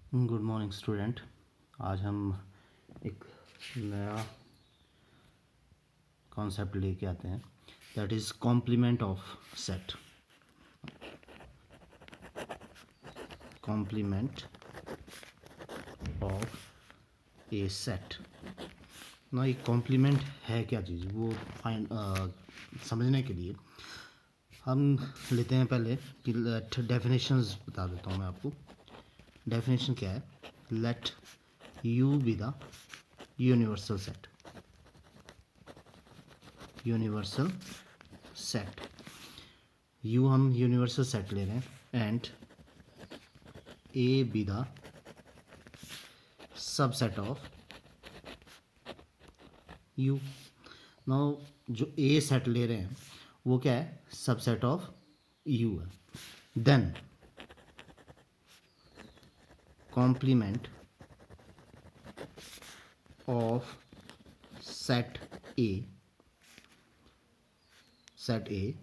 Good morning student. आज हम एक नया कॉन्सेप्ट लेके आते हैं, that is complement of set. Complement of A set ना, एक कॉम्प्लीमेंट है क्या चीज़, वो समझने के लिए हम लेते हैं पहले कि लेट डेफिनेशंस बता देता हूँ मैं आपको। डेफिनेशन क्या है? Let U be the universal set. Universal set, U हम यूनिवर्सल सेट ले रहे हैं and A be the subset of U. Now जो ए सेट ले रहे हैं वो क्या है? सबसेट ऑफ यू है। Then complement of set A, set A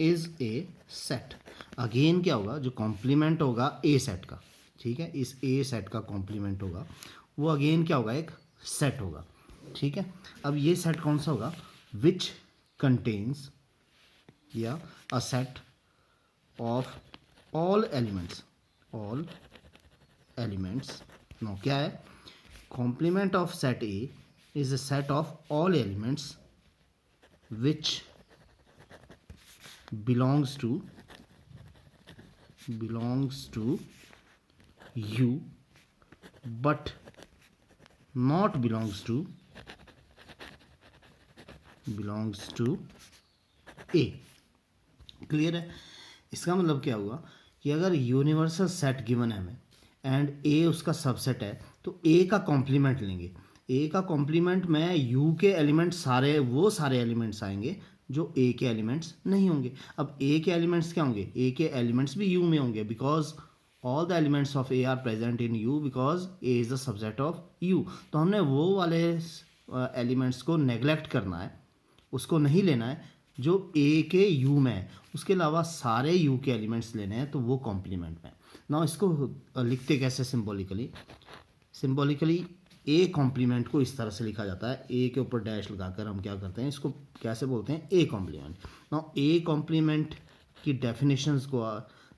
is a set. Again क्या होगा? जो कॉम्प्लीमेंट होगा ए सेट का, ठीक है, इस ए सेट का कॉम्प्लीमेंट होगा वो अगेन क्या होगा? एक सेट होगा, ठीक है। अब ये सेट कौन सा होगा? विच कंटेन्स या a set of all elements. All elements, नो क्या है? Complement of set A is a set of all elements which belongs to u but not belongs to a। Clear है? इसका मतलब क्या हुआ कि अगर यूनिवर्सल सेट गिवन है हमें एंड ए उसका सबसेट है तो ए का कॉम्प्लीमेंट लेंगे। ए का कॉम्प्लीमेंट में यू के एलिमेंट सारे, वो सारे एलिमेंट्स आएंगे जो ए के एलिमेंट्स नहीं होंगे। अब ए के एलिमेंट्स क्या होंगे? ए के एलिमेंट्स भी यू में होंगे because all the elements of A R present in you because A is the subset of you. तो हमने वो वाले एलिमेंट्स को नेग्लेक्ट करना है, उसको नहीं लेना है जो ए के यू में है। उसके अलावा सारे यू के एलिमेंट्स लेने हैं तो वो कॉम्प्लीमेंट में। ना इसको लिखते कैसे? सिंबॉलिकली ए कॉम्प्लीमेंट को इस तरह से लिखा जाता है, ए के ऊपर डैश लगाकर हम क्या करते हैं, इसको कैसे बोलते हैं? A complement. ना ए कॉम्प्लीमेंट की डेफिनेशंस को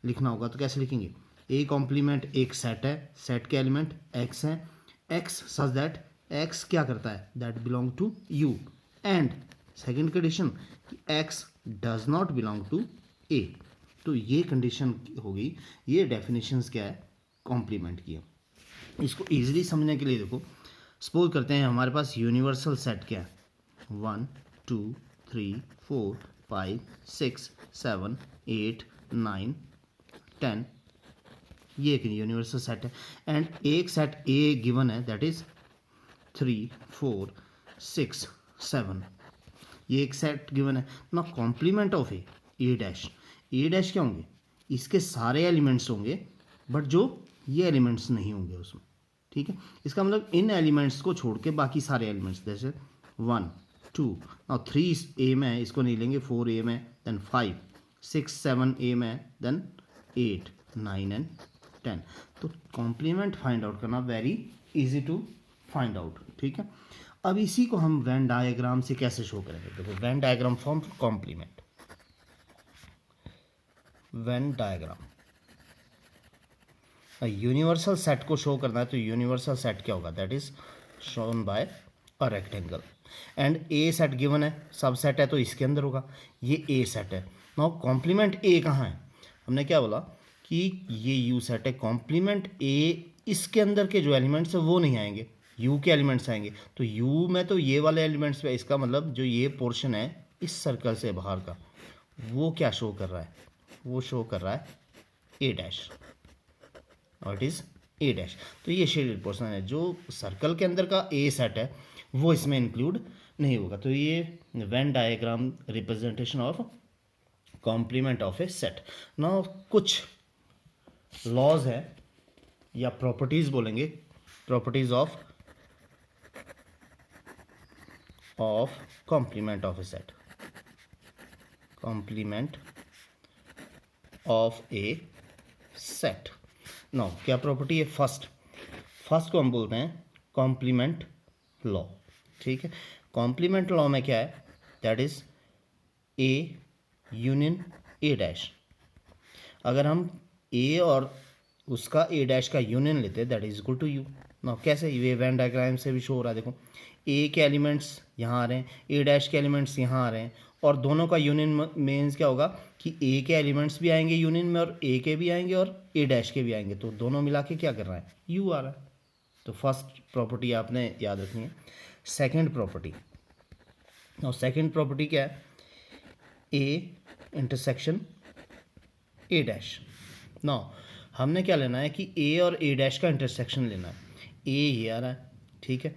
लिखना होगा तो कैसे लिखेंगे? ए कॉम्प्लीमेंट एक सेट है, सेट के एलिमेंट एक्स हैं, एक्स सच दैट एक्स क्या करता है? That belong to U. And second condition कि x does not belong to A. तो ये कंडीशन होगी, ये डेफिनेशंस क्या है? कॉम्प्लीमेंट की। इसको इजीली समझने के लिए देखो, सपोज करते हैं हमारे पास यूनिवर्सल सेट क्या है? 1 2 3 4 5 6 7 8 9 10, ये एक यूनिवर्सल सेट है एंड एक सेट ए गिवन है दैट इज 3 4 6 7, ये एक सेट गिवन है ना। Complement of A dash, A dash क्या होंगे? इसके सारे एलिमेंट्स होंगे बट जो ये एलिमेंट्स नहीं होंगे उसमें, ठीक है। इसका मतलब इन एलिमेंट्स को छोड़ के बाकी सारे एलिमेंट्स, जैसे 1 2 और 3 ए में है, इसको नहीं लेंगे, 4 ए में, देन 5 6 7 ए में, देन 8 9 एंड 10। तो कॉम्प्लीमेंट फाइंड आउट करना very easy to find out, ठीक है। अब इसी को हम वेन डायग्राम से कैसे शो करेंगे? देखो, Venn diagram form complement. Venn diagram universal set को शो करना है तो यूनिवर्सल सेट क्या होगा? That is shown by a rectangle and A set given है, सब सेट है तो इसके अंदर होगा, ये ए सेट है। नाउ कॉम्प्लीमेंट ए कहाँ है? हमने क्या बोला कि ये यू सेट है, कॉम्प्लीमेंट ए इसके अंदर के जो एलिमेंट्स है वो नहीं आएंगे, यू के एलिमेंट्स आएंगे। तो यू में तो ये वाले एलिमेंट्स पे, इसका मतलब जो ये पोर्शन है इस सर्कल से बाहर का, वो क्या शो कर रहा है? वो शो कर रहा है ए डैश, और इट इज़ ए डैश। तो ये शेडेड पोर्शन है, जो सर्कल के अंदर का ए सेट है वो इसमें इंक्लूड नहीं होगा। तो ये Venn diagram representation of complement of A set. ना कुछ लॉज है या प्रॉपर्टीज बोलेंगे, properties of complement of A set, complement of A set. नो क्या प्रॉपर्टी है? फर्स्ट, फर्स्ट को हम बोलते हैं कॉम्प्लीमेंट लॉ, ठीक है। कॉम्प्लीमेंट लॉ में क्या है, that is A union A dash. अगर हम ए और उसका ए डैश का यूनियन लेते हैं that is equal to U. ना कैसे, ये वेन डायग्राम से भी शो हो रहा है, देखो ए के एलिमेंट्स यहाँ आ रहे हैं, ए डैश के एलिमेंट्स यहाँ आ रहे हैं, और दोनों का यूनियन मीन्स क्या होगा कि ए के एलिमेंट्स भी आएंगे यूनियन में और ए के भी आएंगे और ए डैश के भी आएंगे, तो दोनों मिला के क्या कर रहा है, यू आ रहा है। तो फर्स्ट प्रॉपर्टी आपने याद रखनी है। सेकेंड प्रॉपर्टी, और सेकेंड प्रॉपर्टी क्या है, A intersection A dash. Now हमने क्या लेना है कि ए और ए डैश का इंटरसेक्शन लेना है। ए ये आ रहा है, ठीक है,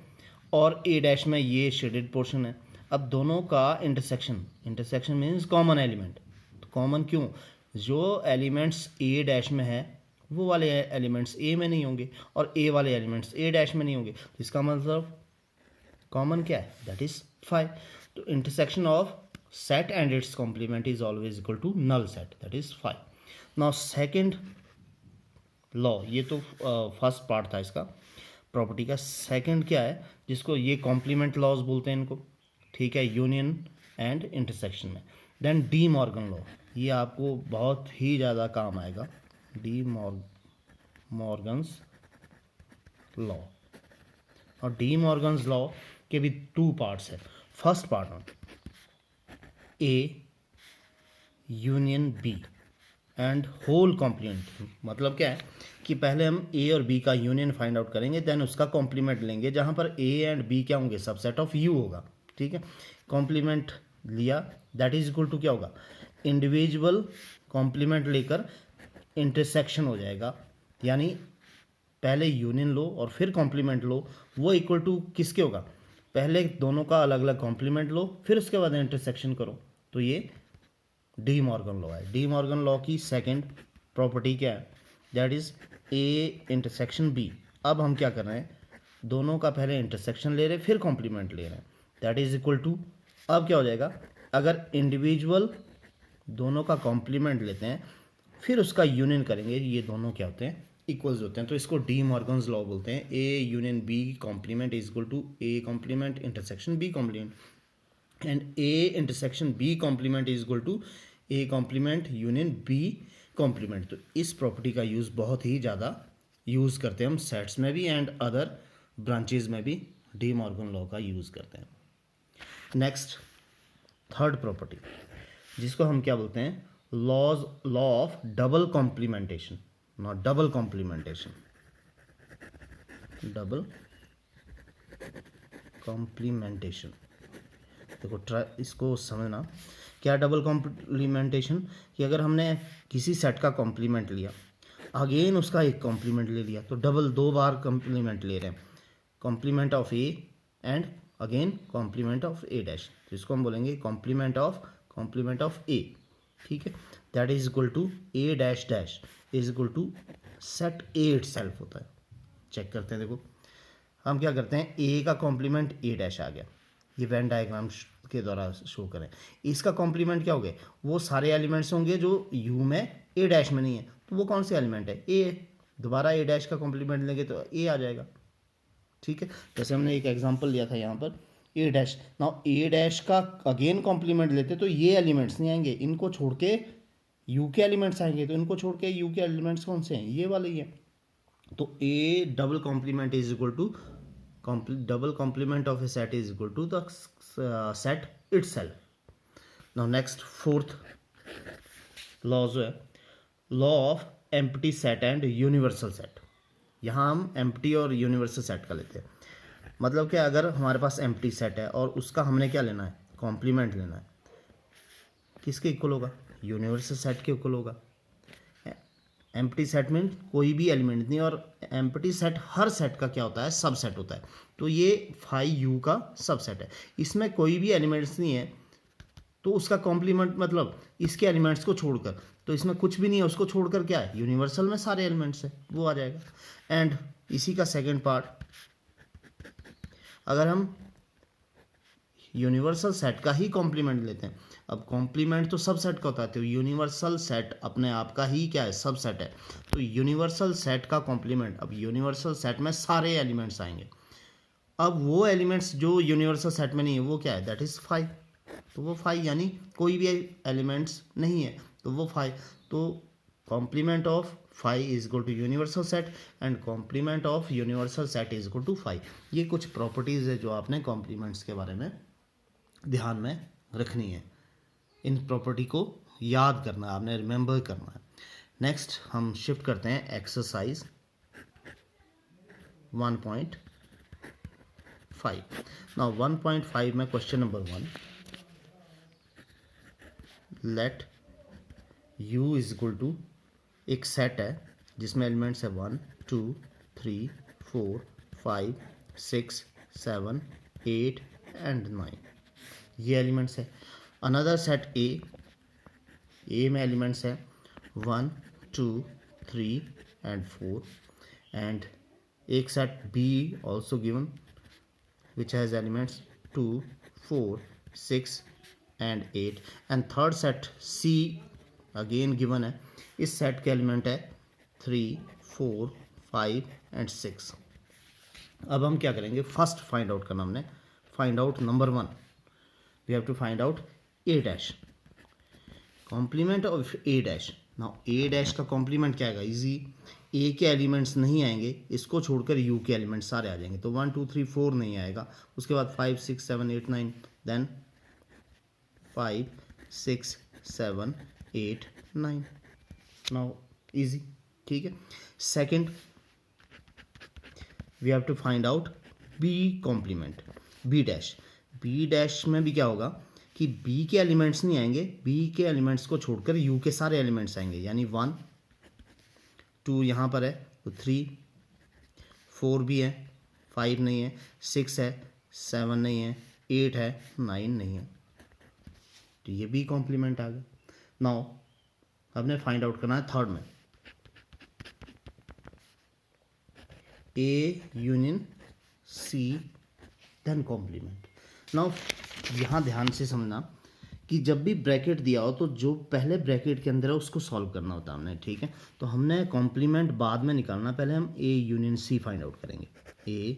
और ए डैश में ये शेडेड पोर्शन है। अब दोनों का intersection, intersection means common element. तो कॉमन क्यों, जो एलिमेंट्स ए डैश में है वो वाले एलिमेंट्स ए में नहीं होंगे और ए वाले एलिमेंट्स ए डैश में नहीं होंगे, तो इसका मतलब कॉमन क्या है, दैट इज 5। तो intersection of set and its complement is always equal to null set, that is 5। Now second law, ये तो फर्स्ट पार्ट था इसका प्रॉपर्टी का। सेकंड क्या है, जिसको ये कॉम्प्लीमेंट लॉज बोलते हैं इनको, ठीक है, यूनियन एंड इंटरसेक्शन में। देन डी मॉर्गन लॉ, ये आपको बहुत ही ज़्यादा काम आएगा, डी मॉर्गन्स लॉ। और डी मॉर्गन्स लॉ के भी 2 पार्ट्स है। फर्स्ट पार्ट में A union B and whole complement, मतलब क्या है कि पहले हम ए और बी का यूनियन फाइंड आउट करेंगे, देन उसका कॉम्प्लीमेंट लेंगे, जहाँ पर ए एंड बी क्या होंगे, सबसेट ऑफ यू होगा, ठीक है। कॉम्प्लीमेंट लिया दैट इज इक्वल टू क्या होगा, इंडिविजुअल कॉम्प्लीमेंट लेकर इंटरसेक्शन हो जाएगा, यानी पहले यूनियन लो और फिर कॉम्प्लीमेंट लो, वो इक्वल टू किसके होगा, पहले दोनों का अलग अलग कॉम्प्लीमेंट लो फिर उसके बाद इंटरसेक्शन करो। तो ये डी मॉर्गन लॉ है। डी मॉर्गन लॉ की सेकंड प्रॉपर्टी क्या है, that is A intersection B. अब हम क्या कर रहे हैं, दोनों का पहले इंटरसेक्शन ले रहे हैं फिर कॉम्प्लीमेंट ले रहे हैं, दैट इज इक्वल टू, अब क्या हो जाएगा, अगर इंडिविजुअल दोनों का कॉम्प्लीमेंट लेते हैं फिर उसका यूनियन करेंगे, ये दोनों क्या होते हैं, इक्वल्स होते हैं, तो इसको डी मॉर्गन्स लॉ बोलते हैं। A union B complement is equal to A complement intersection B complement, and A intersection B complement is equal to A complement union B complement. तो इस प्रॉपर्टी का यूज़ बहुत ही ज़्यादा यूज़ करते हैं हम सेट्स में भी एंड अदर ब्रांचेज में भी डी मॉर्गन लॉ का यूज़ करते हैं। नेक्स्ट थर्ड प्रॉपर्टी, जिसको हम क्या बोलते हैं, law of double complementation, not double complementation, double complementation. देखो इसको समझना, क्या डबल कॉम्प्लीमेंटेशन, कि अगर हमने किसी सेट का कॉम्प्लीमेंट लिया अगेन उसका एक कॉम्प्लीमेंट ले लिया, तो डबल 2 बार कॉम्प्लीमेंट ले रहे हैं, complement of A and again complement of A dash, तो इसको हम बोलेंगे कॉम्प्लीमेंट ऑफ ए, ठीक है। That is equal to A dash dash is equal to set A itself होता है। चेक करते हैं, देखो हम क्या करते हैं, ए का कॉम्प्लीमेंट ए डैश आ गया, ये वेन डायग्राम के द्वारा शो करें। इसका कॉम्प्लीमेंट क्या हो गया, वो सारे एलिमेंट्स होंगे जो यू में ए डैश में नहीं है, तो वो कौन से एलिमेंट है, ए, दोबारा ए डैश का कॉम्प्लीमेंट लेंगे तो ए आ जाएगा, ठीक है। जैसे हमने एक एग्जांपल लिया था यहाँ पर ए डैश, नाउ ए डैश का अगेन कॉम्प्लीमेंट लेते तो ये एलिमेंट्स नहीं आएंगे, इनको छोड़ के यू के एलिमेंट्स आएंगे, तो इनको छोड़ के यू के एलिमेंट्स कौन से हैं, ये वाले ही हैं। तो A double complement is equal to double complement of a set is equal to the set itself. Now next fourth law जो है, law of empty set and universal set। यहाँ हम empty और universal set का लेते हैं, मतलब कि अगर हमारे पास empty set है और उसका हमने क्या लेना है, complement लेना है, किसके इक्वल होगा, universal set के इक्वल होगा। एम्प्टी सेट में कोई भी एलिमेंट नहीं, और एम्प्टी सेट हर सेट का क्या होता है, सबसेट होता है, तो ये फाई यू का सबसेट है, इसमें कोई भी एलिमेंट्स नहीं है, तो उसका कॉम्प्लीमेंट मतलब इसके एलिमेंट्स को छोड़कर, तो इसमें कुछ भी नहीं है, उसको छोड़कर क्या है, यूनिवर्सल में सारे एलिमेंट्स है, वो आ जाएगा। एंड इसी का सेकेंड पार्ट, अगर हम यूनिवर्सल सेट का ही कॉम्प्लीमेंट लेते हैं, अब कॉम्प्लीमेंट तो सब सेट का होता है, तो यूनिवर्सल सेट अपने आप का ही क्या है, सब सेट है। तो यूनिवर्सल सेट का कॉम्प्लीमेंट, अब यूनिवर्सल सेट में सारे एलिमेंट्स आएंगे। अब वो एलिमेंट्स जो यूनिवर्सल सेट में नहीं है वो क्या है, दैट इज़ 5। तो वो 5 यानी कोई भी एलिमेंट्स नहीं है तो वो 5। तो complement of 5 is equal to universal set and complement of universal set is equal to 5। ये कुछ प्रॉपर्टीज़ है जो आपने कॉम्प्लीमेंट्स के बारे में ध्यान में रखनी है। इन प्रॉपर्टी को याद करना है, आपने रिमेंबर करना है। नेक्स्ट हम शिफ्ट करते हैं एक्सरसाइज 1.5। नाउ 1.5 में question number 1, let u is equal to, एक सेट है जिसमें एलिमेंट्स है 1 2 3 4 5 6 7 8 एंड 9, ये एलिमेंट्स है। अनदर सेट ए में एलिमेंट्स है 1 2 3 एंड 4 एंड एक set B also given which has elements 2 4 6 and 8 and third set C again given है। इस सेट के एलिमेंट है 3 4 5 एंड 6। अब हम क्या करेंगे, फर्स्ट फाइंड आउट करना हमने, find out number 1, we have to find out A dash, complement of A dash. Now A dash का कॉम्प्लीमेंट क्या आएगा, इजी, ए के एलिमेंट्स नहीं आएंगे, इसको छोड़कर यू के एलिमेंट्स सारे आ जाएंगे। तो 1 2 3 4 नहीं आएगा, उसके बाद 5 6 7 8 9, देन 5 6 7 8 9। नाउ इजी, ठीक है। Second we have to find out B complement, B dash. B dash में भी क्या होगा कि बी के एलिमेंट्स नहीं आएंगे, बी के एलिमेंट्स को छोड़कर यू के सारे एलिमेंट्स आएंगे, यानी 1 2 यहाँ पर है तो 3 4 भी है, 5 नहीं है, 6 है, 7 नहीं है, 8 है, 9 नहीं है। तो ये भी कॉम्प्लीमेंट आ गया। नाउ हमने फाइंड आउट करना है थर्ड में, A union C then complement. Now यहाँ ध्यान से समझना कि जब भी ब्रैकेट दिया हो तो जो पहले ब्रैकेट के अंदर है उसको सॉल्व करना होता है हमने, ठीक है। तो हमने कॉम्प्लीमेंट बाद में निकालना, पहले हम A union C find out करेंगे, ए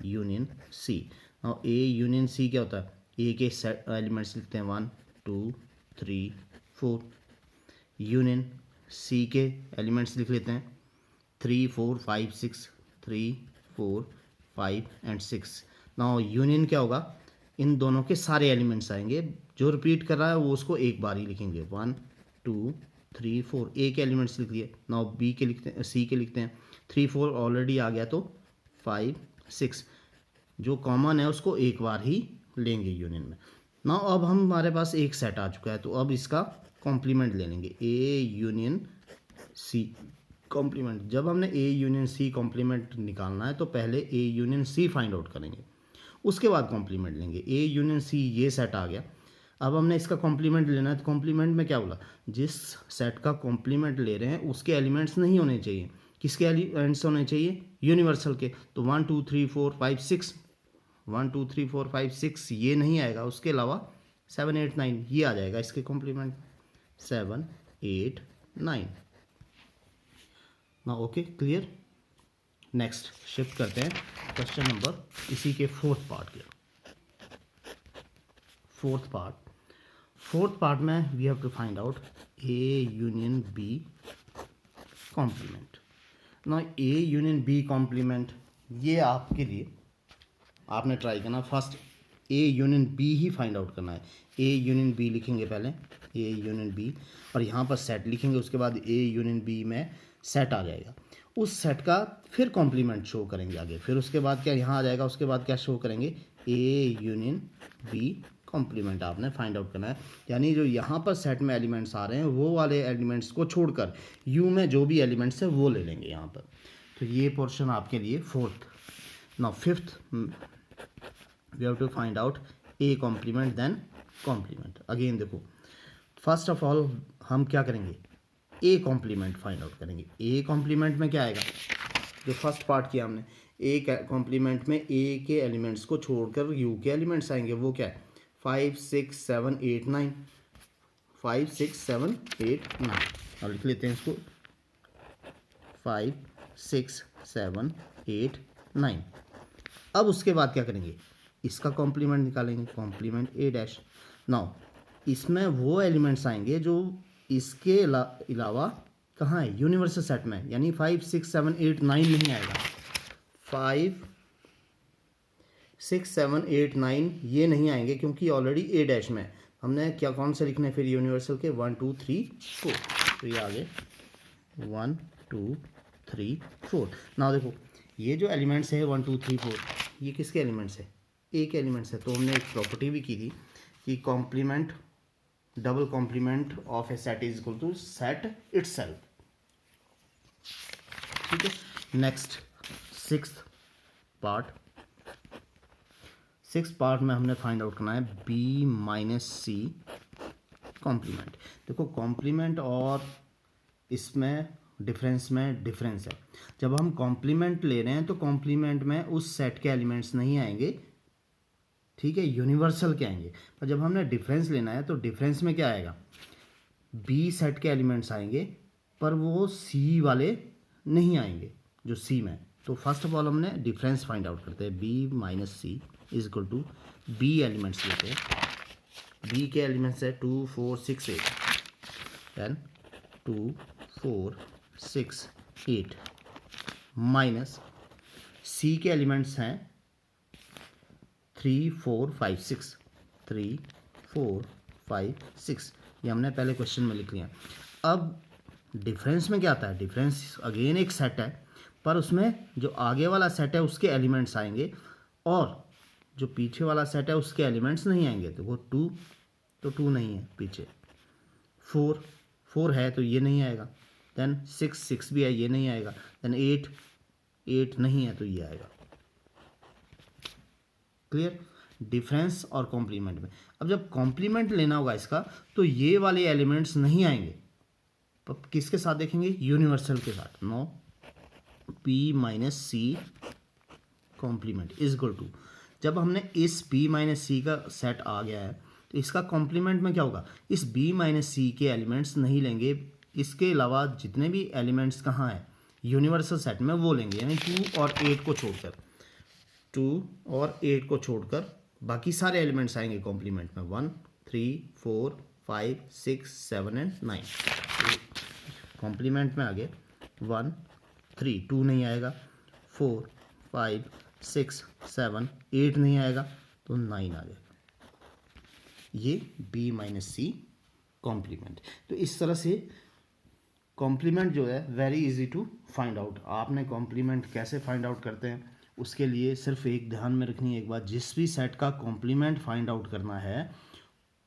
यूनियन सी। और ए यूनियन सी क्या होता है, ए के सेट एलिमेंट्स लिखते हैं 1 2 3 4, यूनियन सी के एलिमेंट्स लिख लेते हैं 3 4 5 6, 3 4 5 एंड 6। नाउ यूनियन क्या होगा, इन दोनों के सारे एलिमेंट्स आएंगे, जो रिपीट कर रहा है वो उसको एक बार ही लिखेंगे, 1 2 3 4, ए के एलिमेंट्स लिख लिए। नाउ बी के लिखते हैं, सी के लिखते हैं, 3 4 ऑलरेडी आ गया तो 5 6, जो कॉमन है उसको एक बार ही लेंगे यूनियन में। नाउ अब हमारे पास एक सेट आ चुका है तो अब इसका कॉम्प्लीमेंट ले लेंगे, ए यूनियन सी कॉम्प्लीमेंट। जब हमने ए यूनियन सी कॉम्प्लीमेंट निकालना है तो पहले A union C find out करेंगे, उसके बाद कॉम्प्लीमेंट लेंगे। ए यूनियन सी ये सेट आ गया, अब हमने इसका कॉम्प्लीमेंट लेना है। तो कॉम्प्लीमेंट में क्या बोला, जिस सेट का कॉम्प्लीमेंट ले रहे हैं उसके एलिमेंट्स नहीं होने चाहिए, किसके एलिमेंट्स होने चाहिए, यूनिवर्सल के। तो 1 2 3 4 5 6, 1 2 3 4 5 6 ये नहीं आएगा, उसके अलावा 7 8 9 ये आ जाएगा इसके कॉम्प्लीमेंट, 7 8 9। ना ओके क्लियर। नेक्स्ट शिफ्ट करते हैं क्वेश्चन नंबर इसी के फोर्थ पार्ट के, फोर्थ पार्ट में we have to find out A union B complement. ना ए यूनियन बी कॉम्प्लीमेंट ये आपके लिए आपने ट्राई करना, फर्स्ट ए यूनियन बी ही फाइंड आउट करना है। ए यूनियन बी लिखेंगे पहले, ए यूनियन बी, और यहाँ पर सेट लिखेंगे, उसके बाद ए यूनियन बी में सेट आ जाएगा, उस सेट का फिर कॉम्प्लीमेंट शो करेंगे आगे, फिर उसके बाद क्या यहाँ आ जाएगा, उसके बाद क्या शो करेंगे, ए यूनियन बी कॉम्प्लीमेंट आपने फाइंड आउट करना है। यानी जो यहाँ पर सेट में एलिमेंट्स आ रहे हैं वो वाले एलिमेंट्स को छोड़कर यू में जो भी एलिमेंट्स है वो ले लेंगे यहाँ पर। तो ये पोर्शन आपके लिए fourth. Now fifth we have to find out A complement then complement. Again देखो, फर्स्ट ऑफ ऑल हम क्या करेंगे, ए कॉम्प्लीमेंट फाइंड आउट करेंगे। ए कॉम्प्लीमेंट में क्या आएगा, जो फर्स्ट पार्ट किया हमने, ए कॉम्प्लीमेंट में ए के एलिमेंट्स को छोड़कर यू के एलिमेंट्स आएंगे, वो क्या है 5 6 7 8 9। 5 6 7 8 9। अब लिख लेते हैं इसको 5 6 7 8 9। अब उसके बाद क्या करेंगे, इसका कॉम्प्लीमेंट निकालेंगे, कॉम्प्लीमेंट ए डैश। नाउ इसमें वो एलिमेंट्स आएंगे जो इसके अलावा कहाँ है, यूनिवर्सल सेट में, यानी 5 6 7 8 9 नहीं आएगा। 5 6 7 8 9 ये नहीं आएंगे क्योंकि ऑलरेडी ए डैश में हमने क्या कौन से लिखने फिर यूनिवर्सल के 1 2 3 4, तो ये आगे 1 2 3 4। ना देखो ये जो एलिमेंट्स है 1 2 3 4 ये किसके एलिमेंट्स है, ए के एलिमेंट्स है। तो हमने एक प्रॉपर्टी भी की थी कि complement double complement of A set is equal to set itself. ठीक है, नेक्स्ट सिक्स्थ पार्ट में हमने फाइंड आउट करना है बी माइनस सी कॉम्प्लीमेंट। देखो कॉम्प्लीमेंट और इसमें डिफरेंस में डिफरेंस है। जब हम कॉम्प्लीमेंट ले रहे हैं तो कॉम्प्लीमेंट में उस सेट के एलिमेंट्स नहीं आएंगे, ठीक है, यूनिवर्सल के आएंगे। पर जब हमने डिफरेंस लेना है तो डिफरेंस में क्या आएगा, बी सेट के एलिमेंट्स आएंगे पर वो सी वाले नहीं आएंगे जो सी में। तो फर्स्ट ऑफ ऑल हमने डिफरेंस फाइंड आउट करते हैं, B minus C is equal to B elements लेते हैं। बी के एलिमेंट्स है 2 4 6 8, देन 2 4 6 8 माइनस सी के एलिमेंट्स हैं 3 4 5 6, 3 4 5 6, ये हमने पहले क्वेश्चन में लिख लिया। अब डिफरेंस में क्या आता है, डिफरेंस अगेन एक सेट है पर उसमें जो आगे वाला सेट है उसके एलिमेंट्स आएंगे और जो पीछे वाला सेट है उसके एलिमेंट्स नहीं आएंगे। तो वो 2 तो 2 नहीं है पीछे, 4 है तो ये नहीं आएगा, देन 6 भी है ये नहीं आएगा, देन 8 नहीं है तो ये आएगा। क्लियर, डिफरेंस और कॉम्प्लीमेंट में। अब जब कॉम्प्लीमेंट लेना होगा इसका तो ये वाले एलिमेंट्स नहीं आएंगे, तो किसके साथ देखेंगे, यूनिवर्सल के साथ। No P minus C complement is equal to, जब हमने इस पी माइनस सी का सेट आ गया है तो इसका कॉम्प्लीमेंट में क्या होगा, इस बी माइनस सी के एलिमेंट्स नहीं लेंगे, इसके अलावा जितने भी एलिमेंट्स कहाँ हैं यूनिवर्सल सेट में वो लेंगे, यानी 2 और 8 को छोड़कर, 2 और 8 को छोड़कर बाकी सारे एलिमेंट्स आएंगे कॉम्प्लीमेंट में, 1 3 4 5 6 7 एंड 9। कॉम्प्लीमेंट में आगे 1 3 2 नहीं आएगा, 4 5 6 7 8 नहीं आएगा तो 9 आ जाएगा। ये बी माइनस सी कॉम्प्लीमेंट। तो इस तरह से कॉम्प्लीमेंट जो है very easy to find out. आपने कॉम्प्लीमेंट कैसे फाइंड आउट करते हैं उसके लिए सिर्फ एक ध्यान में रखनी है एक बात, जिस भी सेट का कॉम्प्लीमेंट फाइंड आउट करना है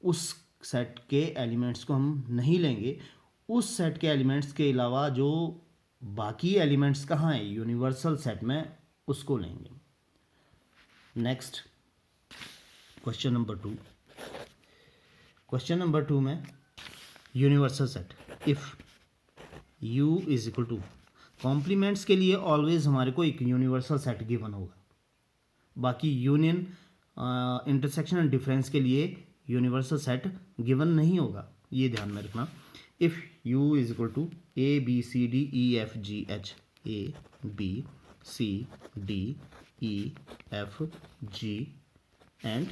उस सेट के एलिमेंट्स को हम नहीं लेंगे, उस सेट के एलिमेंट्स के अलावा जो बाकी एलिमेंट्स कहाँ हैं यूनिवर्सल सेट में उसको लेंगे। Next question number 2। Question number 2 में universal set, if u is equal to, complements के लिए ऑलवेज हमारे को एक यूनिवर्सल सेट गिवन होगा, बाकी यूनियन इंटरसेक्शन एंड डिफरेंस के लिए यूनिवर्सल सेट गिवन नहीं होगा, ये ध्यान में रखना। If u is equal to A B C D E F G H, A B C D E F G and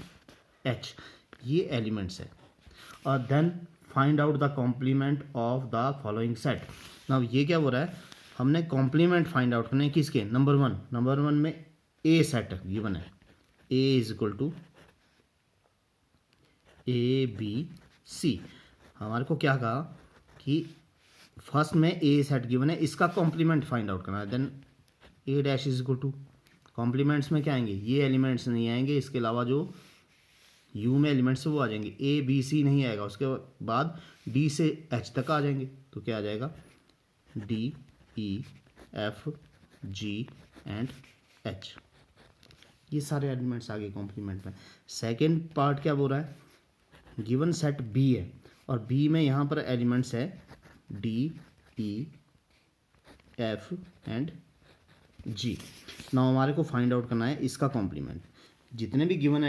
H, ये एलिमेंट्स है, और then find out the complement of the following set. Now ये क्या हो रहा है, हमने complement find out करने किसके, नंबर वन में ए सेट गिवन है, A is equal to A B C. हमारे को क्या कहा कि फर्स्ट में ए सेट गिवन है, इसका कॉम्प्लीमेंट फाइंड आउट करना है, then A dash is equal to, complements में क्या आएंगे, ये एलिमेंट्स नहीं आएंगे, इसके अलावा जो यू में एलिमेंट्स वो आ जाएंगे, ए बी सी नहीं आएगा, उसके बाद डी से एच तक आ जाएंगे, तो क्या आ जाएगा D E F G and H, ये सारे एलिमेंट्स आ गए कॉम्प्लीमेंट में। सेकेंड पार्ट क्या बोल रहा है, गिवन सेट बी है और बी में यहाँ पर एलिमेंट्स है D E F and G. Now हमारे को फाइंड आउट करना है इसका कॉम्प्लीमेंट, जितने भी गिवन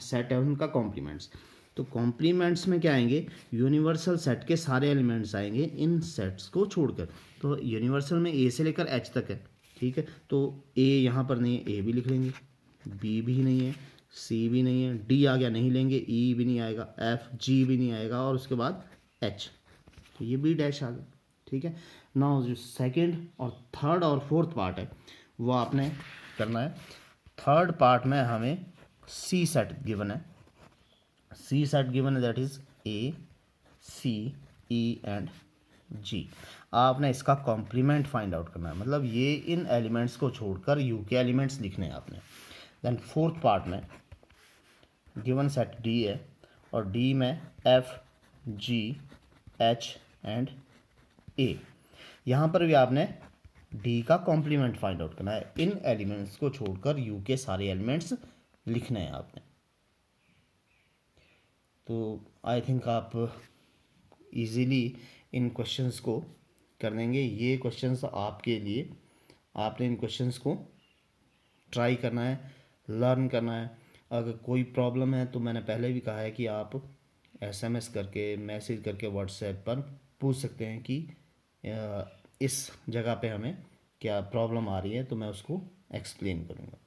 सेट है उनका कॉम्प्लीमेंट्स। तो कॉम्प्लीमेंट्स में क्या आएंगे, यूनिवर्सल सेट के सारे एलिमेंट्स आएंगे इन सेट्स को छोड़कर। तो यूनिवर्सल में ए से लेकर एच तक है, ठीक है, तो ए यहाँ पर नहीं है, ए भी लिख लेंगे, बी भी नहीं है, सी भी नहीं है, डी आ गया नहीं लेंगे, ई भी नहीं आएगा, एफ जी भी नहीं आएगा, और उसके बाद एच, तो ये बी डैश आ गया, ठीक है। नाउ जो सेकंड और थर्ड और फोर्थ पार्ट है वो आपने करना है। थर्ड पार्ट में हमें सी सेट गिवन है, सी सेट गिवन है, that is A C E and G. आपने इसका कॉम्प्लीमेंट फाइंड आउट करना है, मतलब ये इन एलिमेंट्स को छोड़कर यू के एलिमेंट्स लिखने हैं आपने। देन फोर्थ पार्ट में गिवन सेट डी है, और डी में एफ जी एच एंड ए, यहाँ पर भी आपने डी का कॉम्प्लीमेंट फाइंड आउट करना है। इन एलिमेंट्स को छोड़कर यू के सारे एलिमेंट्स लिखने हैं आपने। तो आई थिंक आप इजीली इन क्वेश्चंस को कर देंगे। ये क्वेश्चंस आपके लिए, आपने इन क्वेश्चंस को ट्राई करना है, लर्न करना है। अगर कोई प्रॉब्लम है तो मैंने पहले भी कहा है कि आप एसएमएस करके, मैसेज करके व्हाट्सएप पर पूछ सकते हैं कि इस जगह पे हमें क्या प्रॉब्लम आ रही है, तो मैं उसको एक्सप्लेन करूँगा।